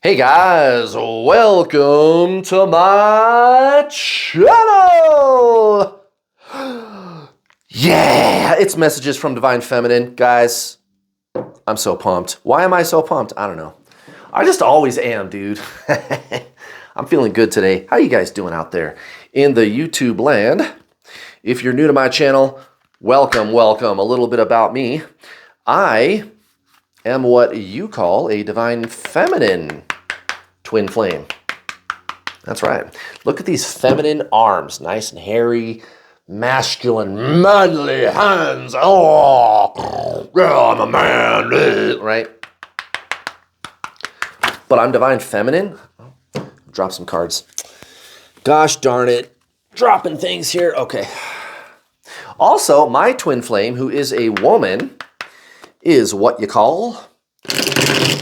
Hey guys, welcome to my channel! Yeah, it's messages from Divine Feminine. Guys, I'm so pumped. Why am I so pumped? I don't know. I just always am, dude. I'm feeling good today. How you guys doing out there in the YouTube land? If you're new to my channel, welcome, welcome. A little bit about me. I am what you call a Divine Feminine twin flame. That's right. Look at these feminine arms, nice and hairy, masculine, manly hands. Oh, yeah, I'm a man, right? But I'm Divine Feminine. Drop some cards. Gosh darn it. Dropping things here. Okay. Also, my twin flame, who is a woman, is what you call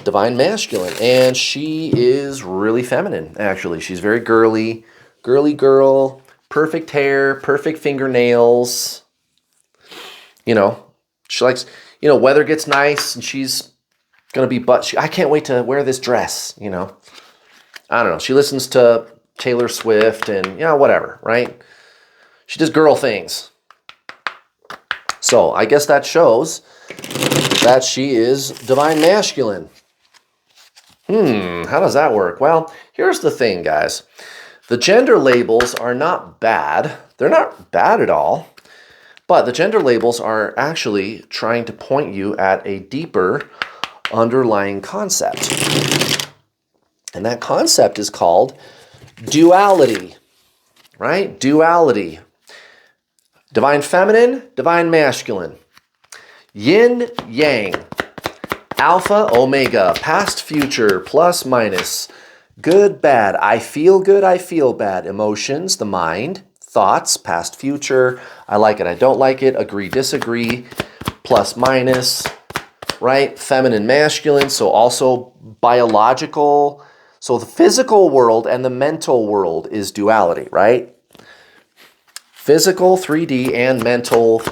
Divine Masculine, and she is really feminine, actually. She's very girly girl, perfect hair, perfect fingernails. You know, she likes, weather gets nice, and she's going to be I can't wait to wear this dress, I don't know. She listens to Taylor Swift and, whatever, right? She does girl things. So I guess that shows that she is Divine Masculine. How does that work? Well, here's the thing, guys. The gender labels are not bad. They're not bad at all. But the gender labels are actually trying to point you at a deeper underlying concept. And that concept is called duality, right? Duality. Divine Feminine, Divine Masculine. Yin, Yang. Alpha, Omega, past, future, plus, minus, good, bad, I feel good, I feel bad, emotions, the mind, thoughts, past, future, I like it, I don't like it, agree, disagree, plus, minus, right? Feminine, masculine, so also biological. So the physical world and the mental world is duality, right? Physical, 3D, and mental,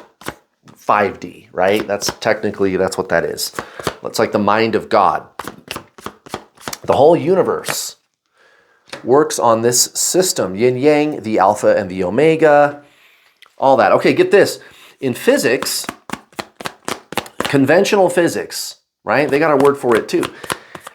5D, right? That's what that is. It's like the mind of God. The whole universe works on this system. Yin Yang, the Alpha and the Omega, all that. Okay, get this. In physics, conventional physics, right? They got a word for it too.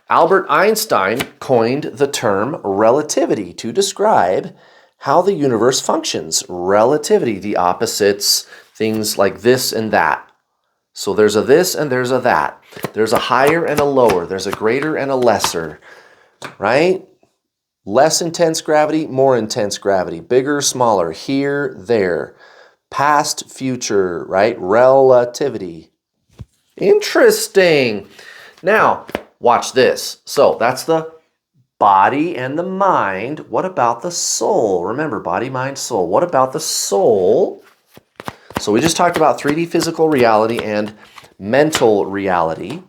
Albert Einstein coined the term relativity to describe how the universe functions. Relativity, the opposites, things like this and that. So there's a this and there's a that. There's a higher and a lower. There's a greater and a lesser, right? Less intense gravity, more intense gravity. Bigger, smaller, here, there. Past, future, right? Relativity. Interesting. Now, watch this. So that's the body and the mind. What about the soul? Remember, body, mind, soul. What about the soul? So we just talked about 3D physical reality and mental reality.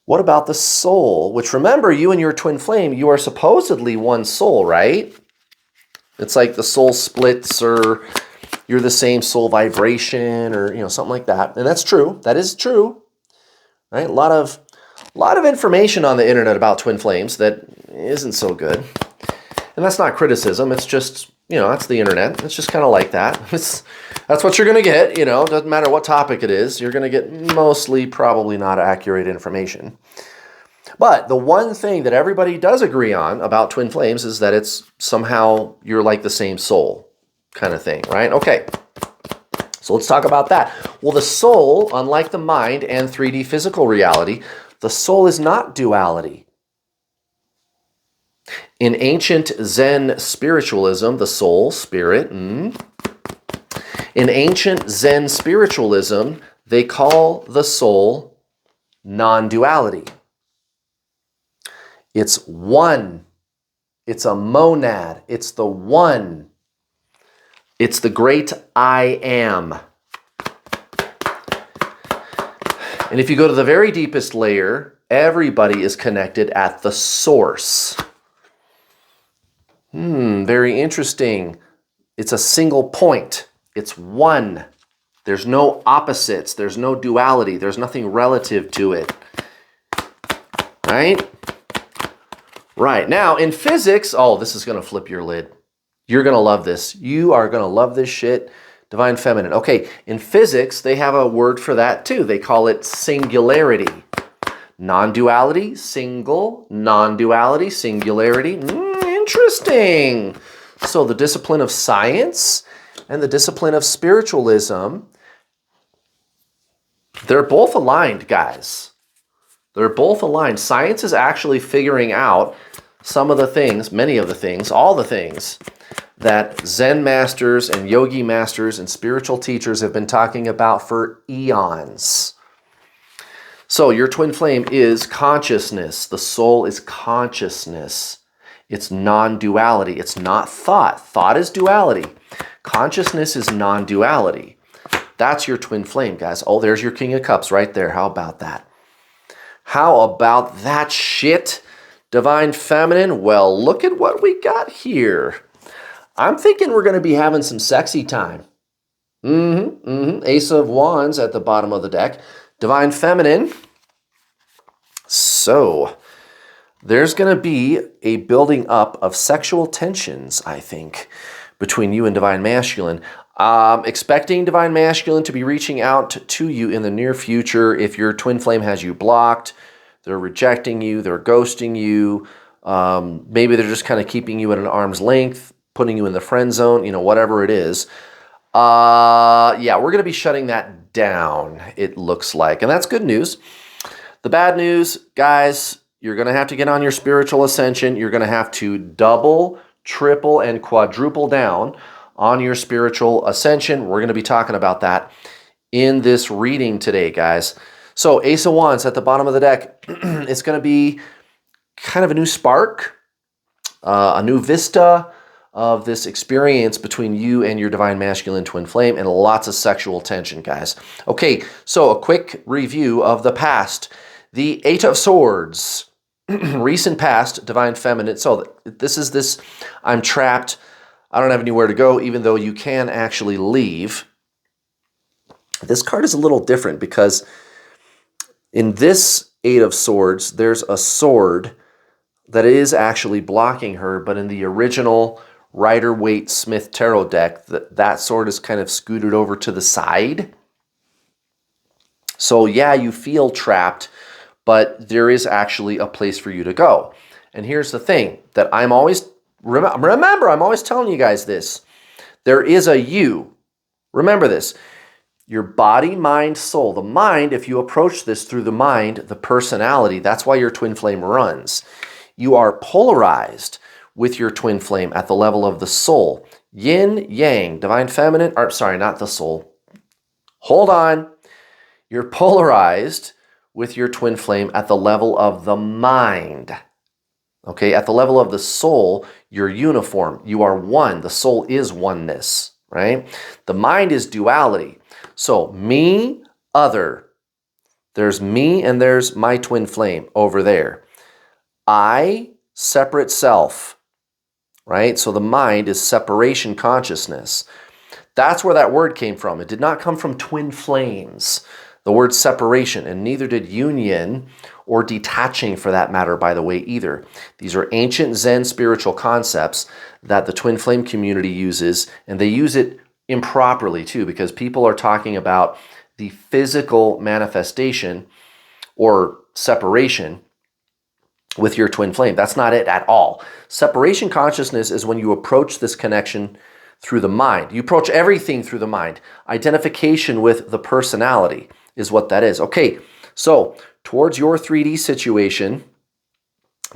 What about the soul? Which, remember, you and your twin flame, you are supposedly one soul, right? It's like the soul splits, or you're the same soul vibration, or something like that. And that's true. That is true, right? A lot of information on the internet about twin flames that isn't so good. And that's not criticism. It's just, that's the internet. It's just kind of like that. That's what you're going to get, doesn't matter what topic it is. You're going to get mostly probably not accurate information. But the one thing that everybody does agree on about twin flames is that it's somehow you're like the same soul kind of thing, right? Okay. So let's talk about that. Well, the soul, unlike the mind and 3D physical reality, the soul is not duality. In ancient Zen spiritualism, the soul, spirit, in ancient Zen spiritualism, they call the soul non-duality. It's one. It's a monad. It's the one. It's the great I am. And if you go to the very deepest layer, everybody is connected at the source. Very interesting. It's a single point. It's one. There's no opposites. There's no duality. There's nothing relative to it. Right? Right. Now, in physics, oh, this is going to flip your lid. You're going to love this. You are going to love this shit. Divine feminine. Okay, in physics, they have a word for that too. They call it singularity. Non-duality, single, non-duality, singularity. Interesting. So the discipline of science and the discipline of spiritualism, they're both aligned, guys. They're both aligned. Science is actually figuring out some of the things, many of the things, all the things that Zen masters and yogi masters and spiritual teachers have been talking about for eons. So your twin flame is consciousness. The soul is consciousness. It's non-duality. It's not thought. Thought is duality. Consciousness is non-duality. That's your twin flame, guys. Oh, there's your King of Cups right there. How about that? How about that shit? Divine feminine. Well, look at what we got here. I'm thinking we're going to be having some sexy time. Ace of Wands at the bottom of the deck. Divine feminine. So there's going to be a building up of sexual tensions, I think, between you and divine masculine. Expecting divine masculine to be reaching out to you in the near future. If your twin flame has you blocked, they're rejecting you, they're ghosting you. Maybe they're just kind of keeping you at an arm's length, putting you in the friend zone, you know, whatever it is. Yeah, we're going to be shutting that down, it looks like. And that's good news. The bad news, guys, you're going to have to get on your spiritual ascension. You're going to have to double, triple, and quadruple down on your spiritual ascension. We're going to be talking about that in this reading today, guys. So Ace of Wands at the bottom of the deck. It's going to be kind of a new spark, a new vista of this experience between you and your divine masculine twin flame, and lots of sexual tension, guys. Okay, so a quick review of the past. The Eight of Swords, recent past, divine feminine. So this is this, I'm trapped, I don't have anywhere to go, even though you can actually leave. This card is a little different because in this Eight of Swords, there's a sword that is actually blocking her, but in the original Rider-Waite-Smith tarot deck, that sword is kind of scooted over to the side. So yeah, you feel trapped, but there is actually a place for you to go. And here's the thing that I'm always, remember, I'm always telling you guys this. There is a you. Remember this. Your body, mind, soul. The mind, if you approach this through the mind, the personality, that's why your twin flame runs. You are polarized with your twin flame at the level of the soul. Yin, yang, divine feminine, or sorry, not the soul. Hold on. You're polarized with your twin flame at the level of the mind. Okay, at the level of the soul, you're uniform. You are one. The soul is oneness, right? The mind is duality. So me, other. There's me and there's my twin flame over there. I, separate self, right? So the mind is separation consciousness. That's where that word came from. It did not come from twin flames, the word separation, and neither did union or detaching for that matter, by the way, either. These are ancient Zen spiritual concepts that the twin flame community uses, and they use it improperly too, because people are talking about the physical manifestation or separation with your twin flame. That's not it at all. Separation consciousness is when you approach this connection through the mind. You approach everything through the mind. Identification with the personality is what that is. Okay, so towards your 3D situation,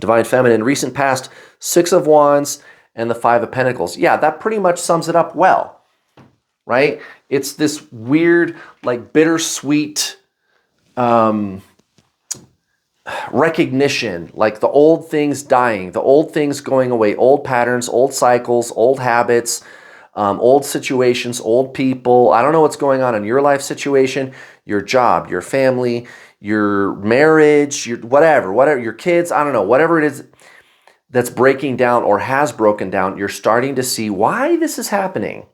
divine feminine, recent past, Six of Wands, and the Five of Pentacles. Yeah, that pretty much sums it up well, right? It's this weird, like bittersweet recognition, like the old things dying, the old things going away, old patterns, old cycles, old habits, old situations, old people. I don't know what's going on in your life situation, your job, your family, your marriage, your whatever, your kids, I don't know, whatever it is that's breaking down or has broken down, you're starting to see why this is happening.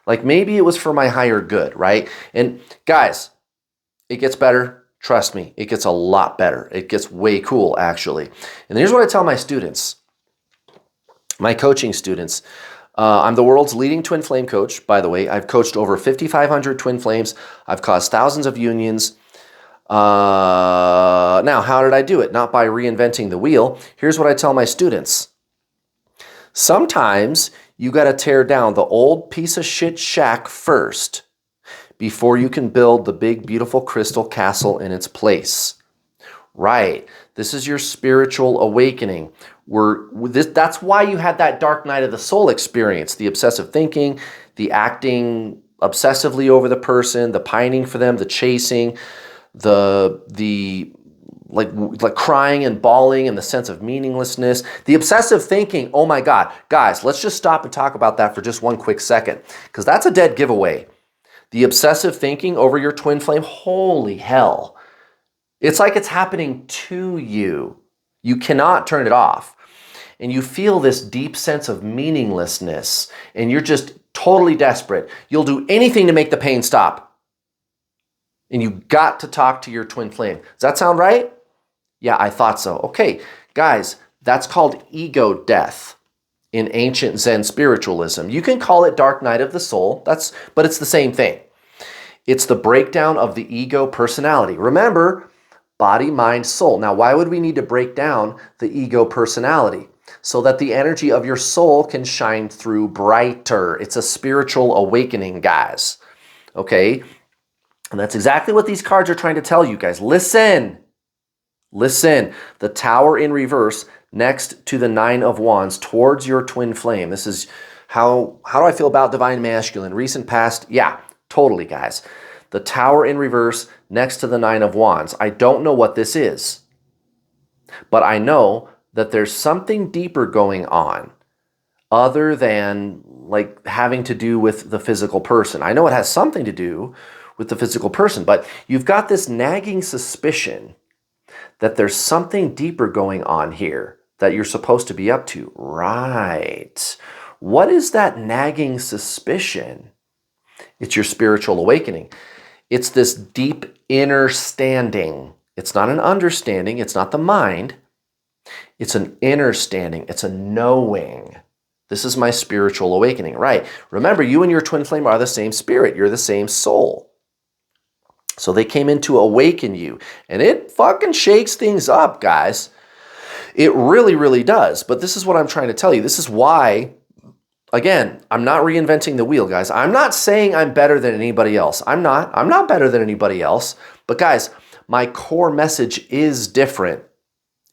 Like maybe it was for my higher good, right? And guys, it gets better. Trust me, it gets a lot better. It gets way cool, actually. And here's what I tell my students, my coaching students. I'm the world's leading twin flame coach, by the way. I've coached over 5,500 twin flames. I've caused thousands of unions. Now, how did I do it? Not by reinventing the wheel. Here's what I tell my students. Sometimes you got to tear down the old piece of shit shack first before you can build the big, beautiful crystal castle in its place. Right. This is your spiritual awakening. That's why you had that dark night of the soul experience, the obsessive thinking, the acting obsessively over the person, the pining for them, the chasing, the like crying and bawling and the sense of meaninglessness, the obsessive thinking. Oh my God. Guys, let's just stop and talk about that for just one quick second, because that's a dead giveaway. The obsessive thinking over your twin flame, holy hell. It's like it's happening to you. You cannot turn it off. And you feel this deep sense of meaninglessness, and you're just totally desperate. You'll do anything to make the pain stop. And you got to talk to your twin flame. Does that sound right? Yeah, I thought so. Okay, guys, that's called ego death in ancient Zen spiritualism. You can call it dark night of the soul, but it's the same thing. It's the breakdown of the ego personality. Remember, body, mind, soul. Now, why would we need to break down the ego personality? So that the energy of your soul can shine through brighter. It's a spiritual awakening, guys. Okay? And that's exactly what these cards are trying to tell you, guys. Listen. Listen. The Tower in reverse next to the Nine of Wands towards your twin flame. This is how do I feel about divine masculine? Recent past? Yeah, totally, guys. The Tower in reverse next to the Nine of Wands. I don't know what this is, but I know that there's something deeper going on other than like having to do with the physical person. I know it has something to do with the physical person, but you've got this nagging suspicion that there's something deeper going on here that you're supposed to be up to. Right. What is that nagging suspicion? It's your spiritual awakening. It's this deep inner standing. It's not an understanding. It's not the mind. It's an inner standing. It's a knowing. This is my spiritual awakening. Right. Remember, you and your twin flame are the same spirit. You're the same soul. So they came in to awaken you. And it fucking shakes things up, guys. It really, really does. But this is what I'm trying to tell you. This is why, again, I'm not reinventing the wheel, guys. I'm not saying I'm better than anybody else. I'm not better than anybody else. But guys, my core message is different.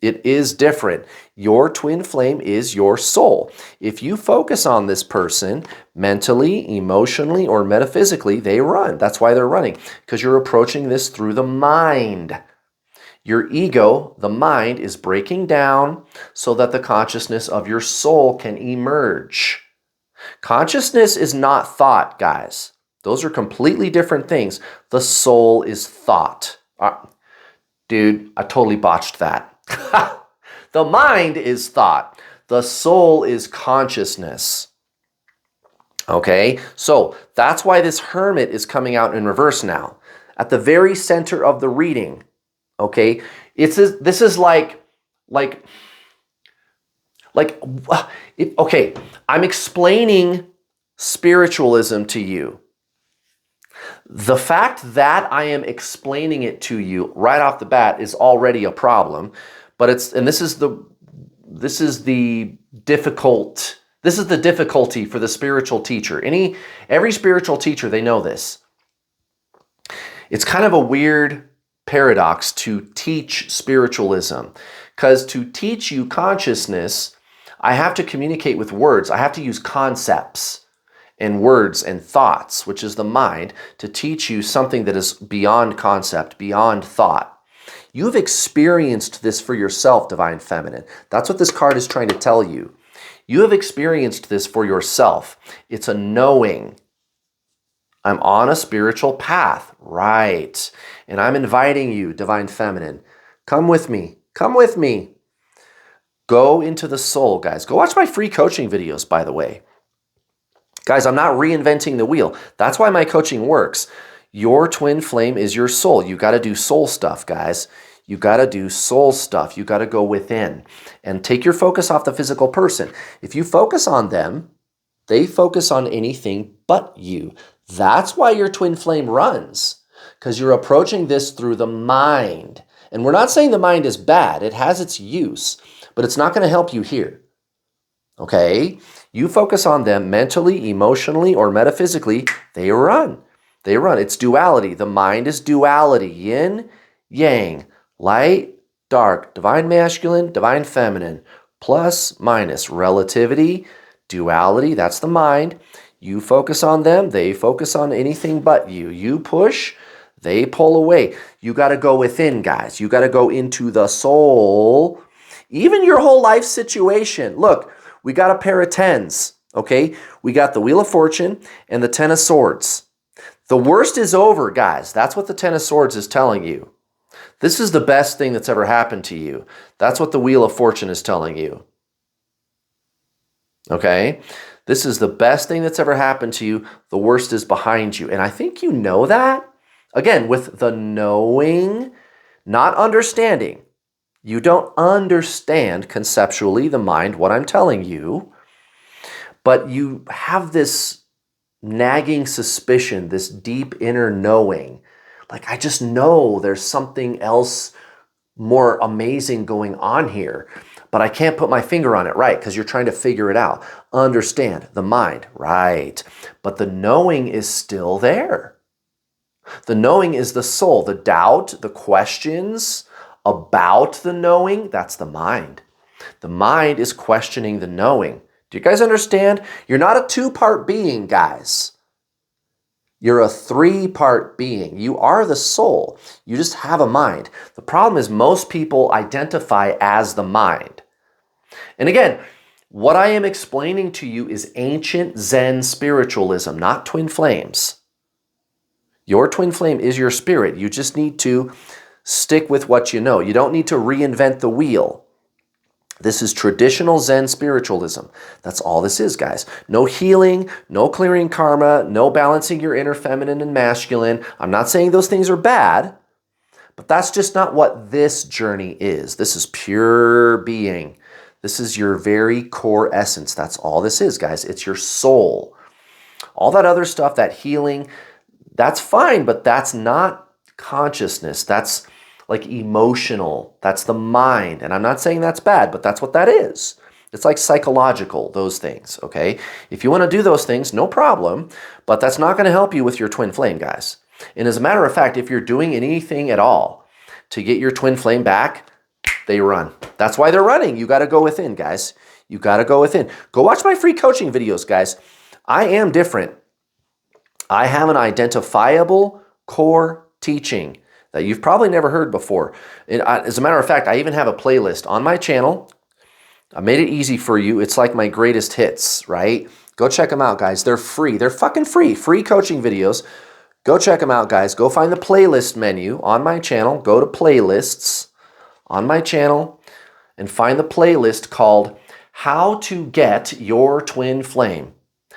It is different. Your twin flame is your soul. If you focus on this person mentally, emotionally, or metaphysically, they run. That's why they're running, because you're approaching this through the mind. Your ego, the mind, is breaking down so that the consciousness of your soul can emerge. Consciousness is not thought, guys. Those are completely different things. The soul is thought. Dude, I totally botched that. The mind is thought. The soul is consciousness. Okay, so that's why this Hermit is coming out in reverse now. At the very center of the reading, okay? This is okay, I'm explaining spiritualism to you. The fact that I am explaining it to you right off the bat is already a problem, but this is the difficulty for the spiritual teacher. Every spiritual teacher, they know this. It's kind of a weird paradox to teach spiritualism, because to teach you consciousness, I have to communicate with words. I have to use concepts and words and thoughts, which is the mind, to teach you something that is beyond concept, beyond thought. You've experienced this for yourself, Divine Feminine. That's what this card is trying to tell you. You have experienced this for yourself. It's a knowing. I'm on a spiritual path, right? And I'm inviting you, Divine Feminine, come with me. Come with me. Go into the soul, guys. Go watch my free coaching videos, by the way. Guys, I'm not reinventing the wheel. That's why my coaching works. Your twin flame is your soul. You got to do soul stuff, guys. You got to do soul stuff. You got to go within and take your focus off the physical person. If you focus on them, they focus on anything but you. That's why your twin flame runs, because you're approaching this through the mind. And we're not saying the mind is bad. It has its use, but it's not going to help you here. Okay? You focus on them mentally, emotionally, or metaphysically, they run. They run. It's duality. The mind is duality. Yin, yang, light, dark, divine masculine, divine feminine, plus, minus, relativity, duality. That's the mind. You focus on them. They focus on anything but you. You push. They pull away. You got to go within, guys. You got to go into the soul. Even your whole life situation. Look, we got a pair of tens, okay? We got the Wheel of Fortune and the Ten of Swords. The worst is over, guys. That's what the Ten of Swords is telling you. This is the best thing that's ever happened to you. That's what the Wheel of Fortune is telling you. Okay? This is the best thing that's ever happened to you. The worst is behind you. And I think you know that. Again, with the knowing, not understanding. You don't understand conceptually the mind, what I'm telling you, but you have this nagging suspicion, this deep inner knowing. Like, I just know there's something else more amazing going on here, but I can't put my finger on it, right? Because you're trying to figure it out. Understand the mind, right? But the knowing is still there. The knowing is the soul. The doubt, the questions about the knowing, that's the mind. The mind is questioning the knowing. Do you guys understand? You're not a two-part being, guys. You're a three-part being. You are the soul. You just have a mind. The problem is most people identify as the mind. And again, what I am explaining to you is ancient Zen spiritualism, not twin flames. Your twin flame is your spirit. You just need to stick with what you know. You don't need to reinvent the wheel. This is traditional Zen spiritualism. That's all this is, guys. No healing, no clearing karma, no balancing your inner feminine and masculine. I'm not saying those things are bad, but that's just not what this journey is. This is pure being. This is your very core essence. That's all this is, guys. It's your soul. All that other stuff, that healing, that's fine, but that's not consciousness. That's like emotional. That's the mind. And I'm not saying that's bad, but that's what that is. It's like psychological, those things, okay? If you want to do those things, no problem, but that's not going to help you with your twin flame, guys. And as a matter of fact, if you're doing anything at all to get your twin flame back, they run. That's why they're running. You got to go within, guys. You got to go within. Go watch my free coaching videos, guys. I am different. I have an identifiable core teaching that you've probably never heard before. As a matter of fact, I even have a playlist on my channel. I made it easy for you. It's like my greatest hits, right? Go check them out, guys. They're free. They're fucking free. Free coaching videos. Go check them out, guys. Go find the playlist menu on my channel. Go to playlists on my channel and find the playlist called How to Get Your Twin Flame.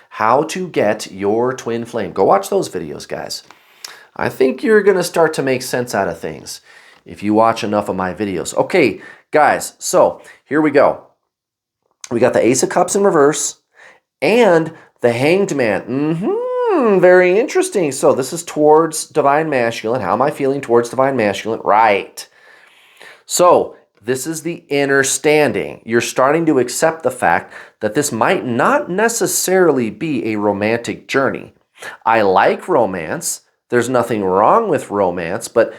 How to Get Your Twin Flame. Go watch those videos, guys. I think you're going to start to make sense out of things if you watch enough of my videos. Okay, guys, so here we go. We got the Ace of Cups in reverse and the Hanged Man. Very interesting. So this is towards Divine Masculine. How am I feeling towards Divine Masculine? Right. So this is the inner standing. You're starting to accept the fact that this might not necessarily be a romantic journey. I like romance. There's nothing wrong with romance, but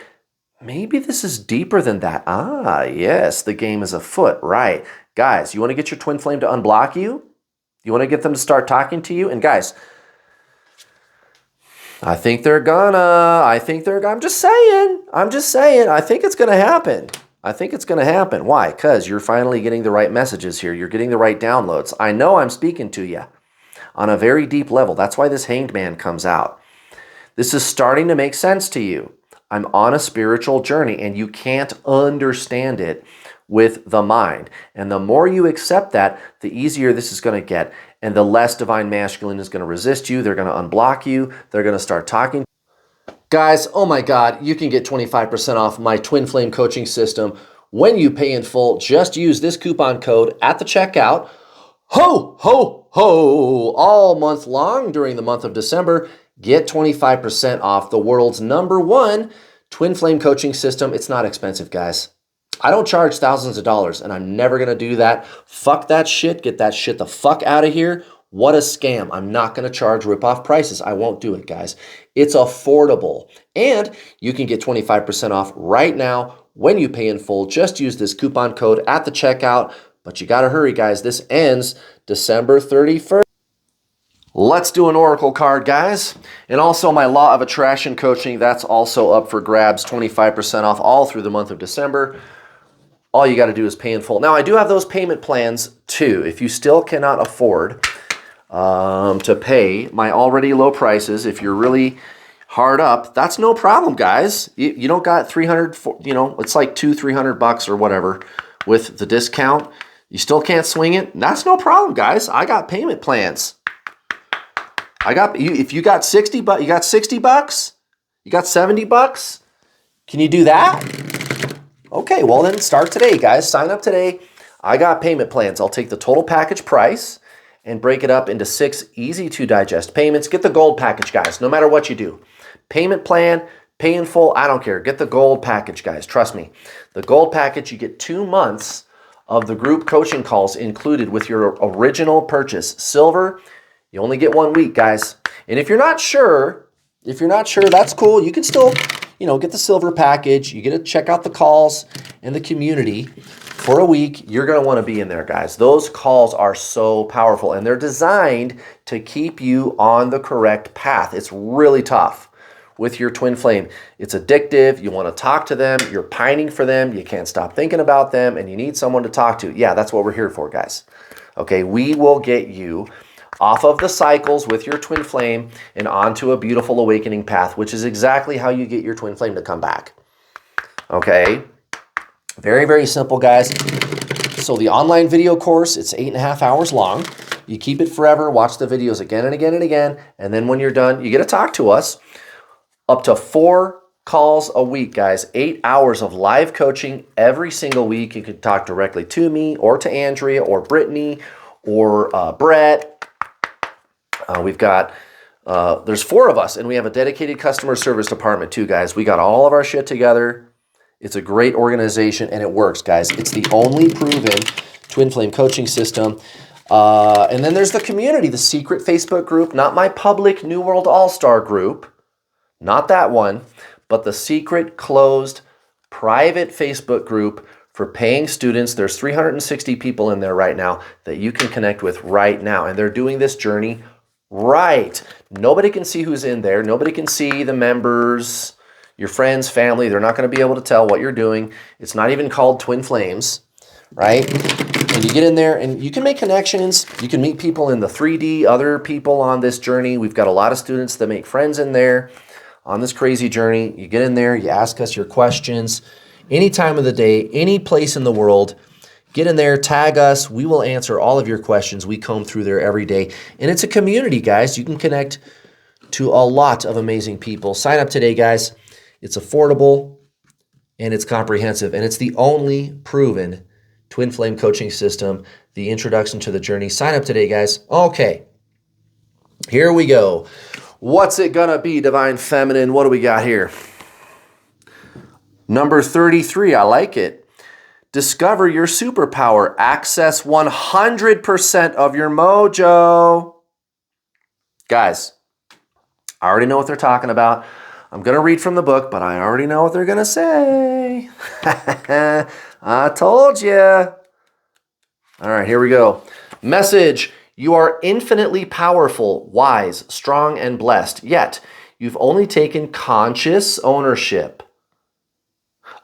maybe this is deeper than that. Ah, yes, the game is afoot, right. Guys, you want to get your twin flame to unblock you? You want to get them to start talking to you? And guys, I think they're gonna. I'm just saying. I think it's gonna happen. I think it's going to happen. Why? Because you're finally getting the right messages here. You're getting the right downloads. I know I'm speaking to you on a very deep level. That's why this Hanged Man comes out. This is starting to make sense to you. I'm on a spiritual journey, and you can't understand it with the mind. And the more you accept that, the easier this is going to get, and the less Divine Masculine is going to resist you. They're going to unblock you. They're going to start talking. Guys, oh my God, you can get 25% off my Twin Flame coaching system when you pay in full. Just use this coupon code at the checkout. Ho, ho, ho! All month long during the month of December, get 25% off the world's #1 Twin Flame coaching system. It's not expensive, guys. I don't charge thousands of dollars, and I'm never going to do that. Fuck that shit. Get that shit the fuck out of here. What a scam. I'm not going to charge rip-off prices. I won't do it, guys. It's affordable. And you can get 25% off right now when you pay in full. Just use this coupon code at the checkout. But you got to hurry, guys. This ends December 31st. Let's do an oracle card, guys. And also my law of attraction coaching, that's also up for grabs, 25% off all through the month of December. All you got to do is pay in full. Now, I do have those payment plans too. If you still cannot afford to pay my already low prices, if you're really hard up, that's no problem, guys. You don't got 300, it's like $200-300 or whatever with the discount. You still can't swing it. That's no problem, guys. I got payment plans. I got you. If you got $60, you got $60. You got $70. Can you do that? Okay, well then start today, guys. Sign up today. I got payment plans. I'll take the total package price and break it up into 6 easy to digest payments. Get the gold package, guys, no matter what you do. Payment plan, pay in full, I don't care. Get the gold package, guys. Trust me. The gold package, you get 2 months of the group coaching calls included with your original purchase. Silver, you only get 1 week, guys. And if you're not sure, that's cool. You can still get the silver package. You get to check out the calls and the community for a week. You're going to want to be in there, guys. Those calls are so powerful, and they're designed to keep you on the correct path. It's really tough with your twin flame. It's addictive. You want to talk to them. You're pining for them. You can't stop thinking about them, and you need someone to talk to. Yeah, that's what we're here for, guys. Okay, we will get you off of the cycles with your twin flame and onto a beautiful awakening path, which is exactly how you get your twin flame to come back. Okay? Very, very simple, guys. So the online video course, it's 8.5 hours long. You keep it forever, watch the videos again and again and again, and then when you're done, you get to talk to us. Up to 4 calls a week, guys. 8 hours of live coaching every single week. You can talk directly to me or to Andrea or Brittany or Brett. We've got, there's 4 of us, and we have a dedicated customer service department too, guys. We got all of our shit together. It's a great organization, and it works, guys. It's the only proven twin flame coaching system. And then there's the community, the secret Facebook group, not my public New World All-Star group, not that one, but the secret, closed, private Facebook group for paying students. There's 360 people in there right now that you can connect with right now, and they're doing this journey right. Nobody can see who's in there. Nobody can see the members, your friends, family. They're not going to be able to tell what you're doing. It's not even called Twin Flames, right? And you get in there and you can make connections. You can meet people in the 3D, other people on this journey. We've got a lot of students that make friends in there on this crazy journey. You get in there, you ask us your questions any time of the day, any place in the world. Get in there, tag us. We will answer all of your questions. We comb through there every day. And it's a community, guys. You can connect to a lot of amazing people. Sign up today, guys. It's affordable and it's comprehensive. And it's the only proven twin flame coaching system, the introduction to the journey. Sign up today, guys. Okay, here we go. What's it gonna be, Divine Feminine? What do we got here? Number 33, I like it. Discover your superpower. Access 100% of your mojo. Guys, I already know what they're talking about. I'm going to read from the book, but I already know what they're going to say. I told you. All right, here we go. Message. You are infinitely powerful, wise, strong, and blessed, yet you've only taken conscious ownership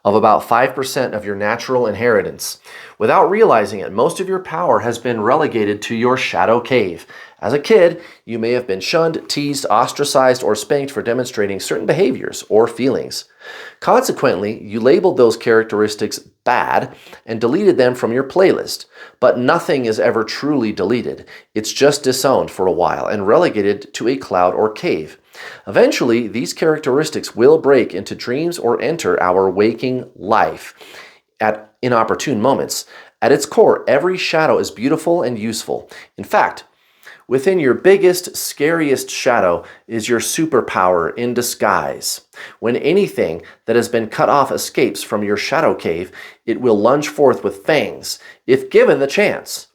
of about 5% of your natural inheritance. Without realizing it, most of your power has been relegated to your shadow cave. As a kid, you may have been shunned, teased, ostracized, or spanked for demonstrating certain behaviors or feelings. Consequently, you labeled those characteristics bad and deleted them from your playlist. But nothing is ever truly deleted. It's just disowned for a while and relegated to a cloud or cave. Eventually, these characteristics will break into dreams or enter our waking life at inopportune moments. At its core, every shadow is beautiful and useful. In fact, within your biggest, scariest shadow is your superpower in disguise. When anything that has been cut off escapes from your shadow cave, it will lunge forth with fangs, if given the chance.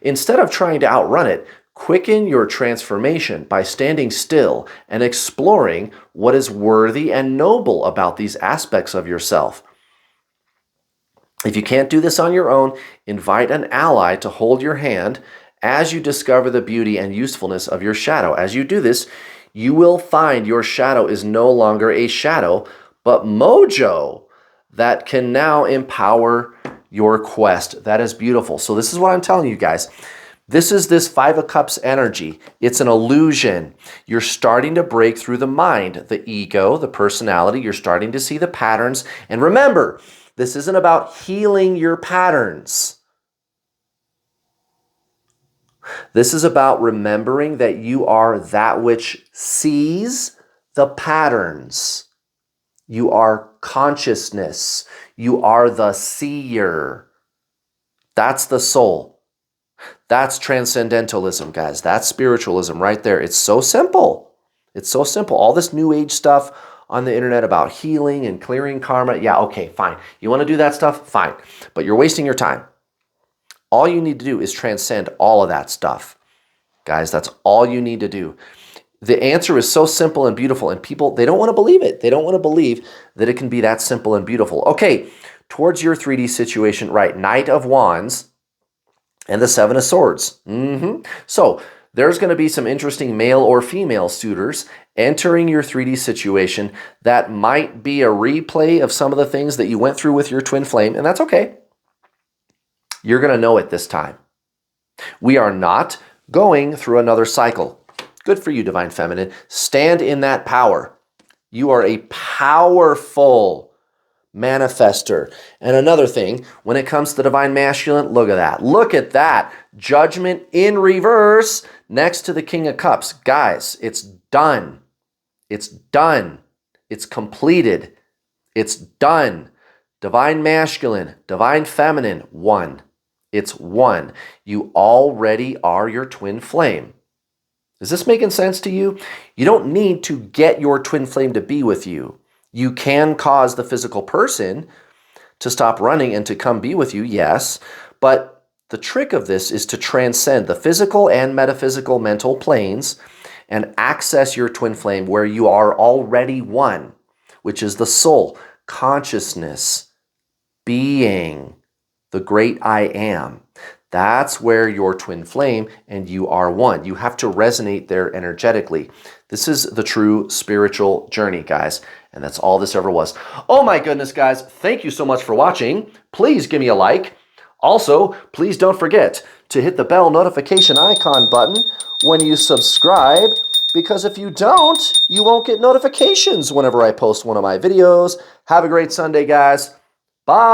Instead of trying to outrun it, quicken your transformation by standing still and exploring what is worthy and noble about these aspects of yourself. If you can't do this on your own, invite an ally to hold your hand as you discover the beauty and usefulness of your shadow. As you do this, you will find your shadow is no longer a shadow, but mojo that can now empower your quest. That is beautiful. So this is what I'm telling you guys. This is this Five of Cups energy. It's an illusion. You're starting to break through the mind, the ego, the personality. You're starting to see the patterns. And remember, this isn't about healing your patterns. This is about remembering that you are that which sees the patterns. You are consciousness. You are the seer. That's the soul. That's transcendentalism, guys. That's spiritualism right there. It's so simple. It's so simple. All this new age stuff on the internet about healing and clearing karma. Yeah, okay, fine. You want to do that stuff? Fine. But you're wasting your time. All you need to do is transcend all of that stuff. Guys, that's all you need to do. The answer is so simple and beautiful, and people, they don't want to believe it. They don't want to believe that it can be that simple and beautiful. Okay, towards your 3D situation, right, Knight of Wands and the Seven of Swords. So there's going to be some interesting male or female suitors entering your 3D situation that might be a replay of some of the things that you went through with your twin flame, and that's okay. You're going to know it this time. We are not going through another cycle. Good for you, Divine Feminine. Stand in that power. You are a powerful manifester. And another thing, when it comes to Divine Masculine, look at that. Look at that. Judgment in reverse next to the King of Cups. Guys, it's done. It's done. It's completed. It's done. Divine Masculine, Divine Feminine, one. It's one. You already are your twin flame. Is this making sense to you? You don't need to get your twin flame to be with you. You can cause the physical person to stop running and to come be with you, yes. But the trick of this is to transcend the physical and metaphysical mental planes and access your twin flame where you are already one, which is the soul, consciousness, being, the great I am. That's where your twin flame and you are one. You have to resonate there energetically. This is the true spiritual journey, guys. And that's all this ever was. Oh my goodness, guys. Thank you so much for watching. Please give me a like. Also, please don't forget to hit the bell notification icon button when you subscribe, because if you don't, you won't get notifications whenever I post one of my videos. Have a great Sunday, guys. Bye.